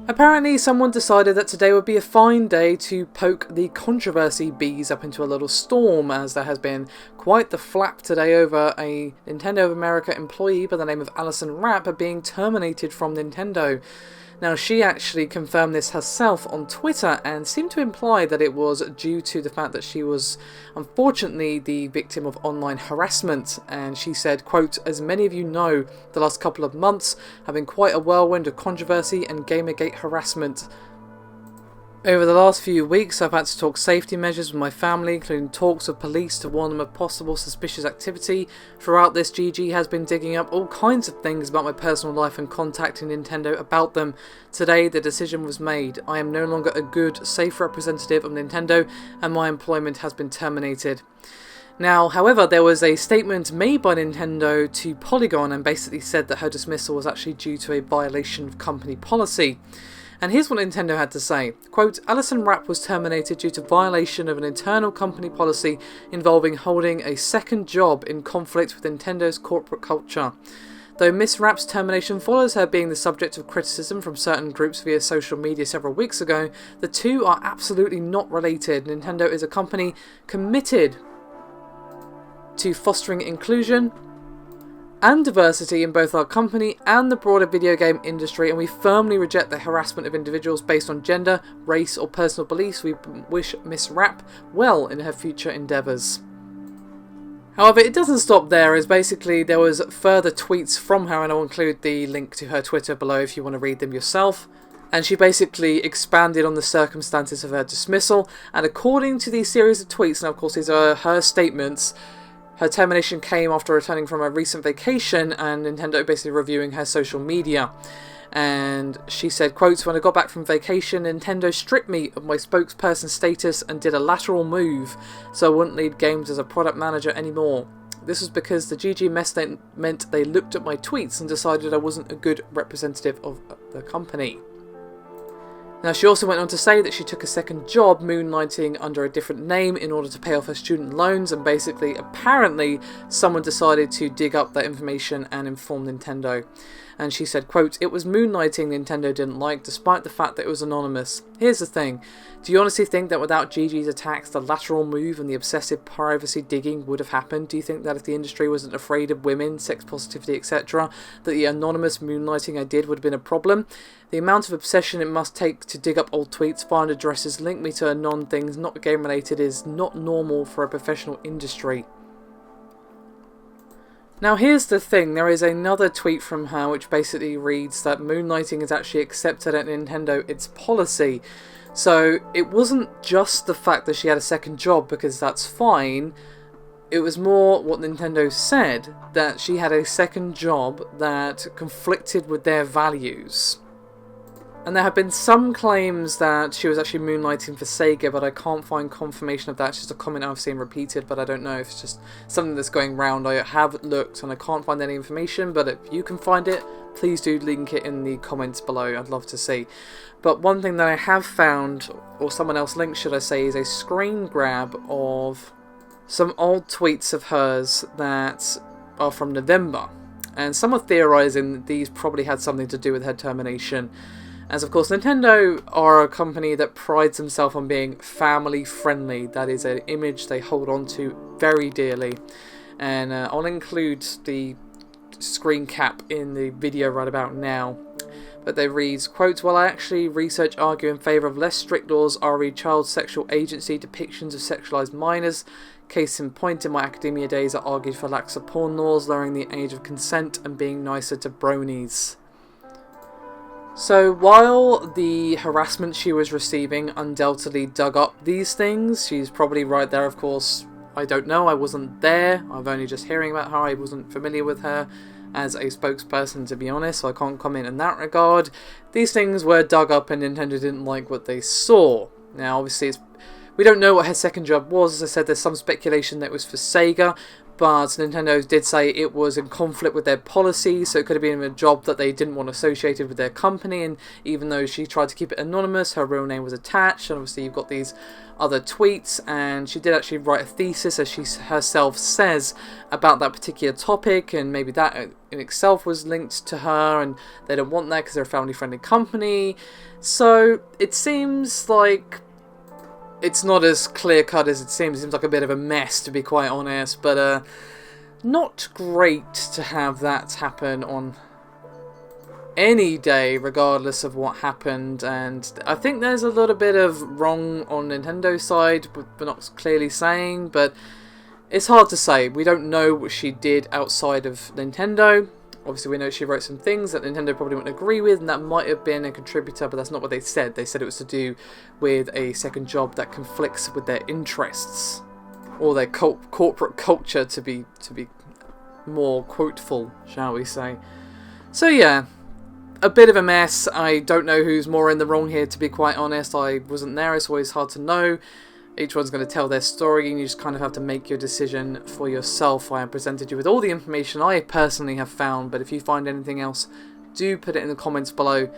Apparently someone decided that today would be a fine day to poke the controversy bees up into a little storm, as there has been quite the flap today over a Nintendo of America employee by the name of Alison Rapp being terminated from Nintendo. Now, she actually confirmed this herself on Twitter and seemed to imply that it was due to the fact that she was unfortunately the victim of online harassment. And she said, quote, "As many of you know, the last couple of months have been quite a whirlwind of controversy and Gamergate harassment. Over the last few weeks, I've had to talk safety measures with my family, including talks with police to warn them of possible suspicious activity. Throughout this, Gigi has been digging up all kinds of things about my personal life and contacting Nintendo about them. Today, the decision was made. I am no longer a good, safe representative of Nintendo, and my employment has been terminated." Now, however, there was a statement made by Nintendo to Polygon and basically said that her dismissal was actually due to a violation of company policy. And here's what Nintendo had to say. Quote, "Alison Rapp was terminated due to violation of an internal company policy involving holding a second job in conflict with Nintendo's corporate culture. Though Miss Rapp's termination follows her being the subject of criticism from certain groups via social media several weeks ago, the two are absolutely not related. Nintendo is a company committed to fostering inclusion and diversity in both our company and the broader video game industry, and we firmly reject the harassment of individuals based on gender, race or personal beliefs. We wish Miss Rapp well in her future endeavours." However, it doesn't stop there, as basically there was further tweets from her, and I'll include the link to her Twitter below if you want to read them yourself. And she basically expanded on the circumstances of her dismissal, and according to these series of tweets, and of course these are her statements, her termination came after returning from a recent vacation and Nintendo basically reviewing her social media. And she said, quotes, "When I got back from vacation, Nintendo stripped me of my spokesperson status and did a lateral move, so I wouldn't lead games as a product manager anymore. This was because the GG mess meant they looked at my tweets and decided I wasn't a good representative of the company." Now, she also went on to say that she took a second job moonlighting under a different name in order to pay off her student loans, and basically, apparently, someone decided to dig up that information and inform Nintendo. And she said, quote, "It was moonlighting Nintendo didn't like, despite the fact that it was anonymous. Here's the thing. Do you honestly think that without Gigi's attacks, the lateral move and the obsessive privacy digging would have happened? Do you think that if the industry wasn't afraid of women, sex positivity, etc., that the anonymous moonlighting I did would have been a problem? The amount of obsession it must take to dig up old tweets, find addresses, link me to non-things not game-related is not normal for a professional industry." Now, here's the thing, there is another tweet from her which basically reads that moonlighting is actually accepted at Nintendo, it's policy. So it wasn't just the fact that she had a second job, because that's fine. It was more what Nintendo said, that she had a second job that conflicted with their values. And there have been some claims that she was actually moonlighting for Sega, but I can't find confirmation of that. It's just a comment I've seen repeated, but I don't know if it's just something that's going round. I have looked and I can't find any information, but if you can find it, please do link it in the comments below. I'd love to see. But one thing that I have found, or someone else linked should I say, is a screen grab of some old tweets of hers that are from November. And some are theorising that these probably had something to do with her termination. As of course, Nintendo are a company that prides themselves on being family friendly. That is an image they hold on to very dearly. And I'll include the screen cap in the video right about now. But they reads, quote, "While I actually research argue in favour of less strict laws, RE child sexual agency depictions of sexualised minors. Case in point, in my academia days I argued for laxer porn laws, lowering the age of consent and being nicer to bronies." So while the harassment she was receiving undoubtedly dug up these things, she's probably right there, of course. I don't know, I wasn't there, I've only just hearing about her, I wasn't familiar with her as a spokesperson, to be honest, so I can't comment in that regard. These things were dug up and Nintendo didn't like what they saw. Now obviously We don't know what her second job was. As I said, there's some speculation that it was for Sega, but Nintendo did say it was in conflict with their policy, so it could have been a job that they didn't want associated with their company, and even though she tried to keep it anonymous, her real name was attached, and obviously you've got these other tweets, and she did actually write a thesis, as she herself says, about that particular topic, and maybe that in itself was linked to her, and they don't want that because they're a family-friendly company. So it seems like it's not as clear-cut as it seems. It seems like a bit of a mess, to be quite honest, but not great to have that happen on any day, regardless of what happened. And I think there's a little bit of wrong on Nintendo's side, but not clearly saying, but it's hard to say. We don't know what she did outside of Nintendo. Obviously, we know she wrote some things that Nintendo probably wouldn't agree with, and that might have been a contributor, but that's not what they said. They said it was to do with a second job that conflicts with their interests, or their corporate culture, to be more quoteful, shall we say. So yeah, a bit of a mess. I don't know who's more in the wrong here, to be quite honest. I wasn't there, it's always hard to know. Each one's going to tell their story, and you just kind of have to make your decision for yourself. I have presented you with all the information I personally have found, but if you find anything else, do put it in the comments below.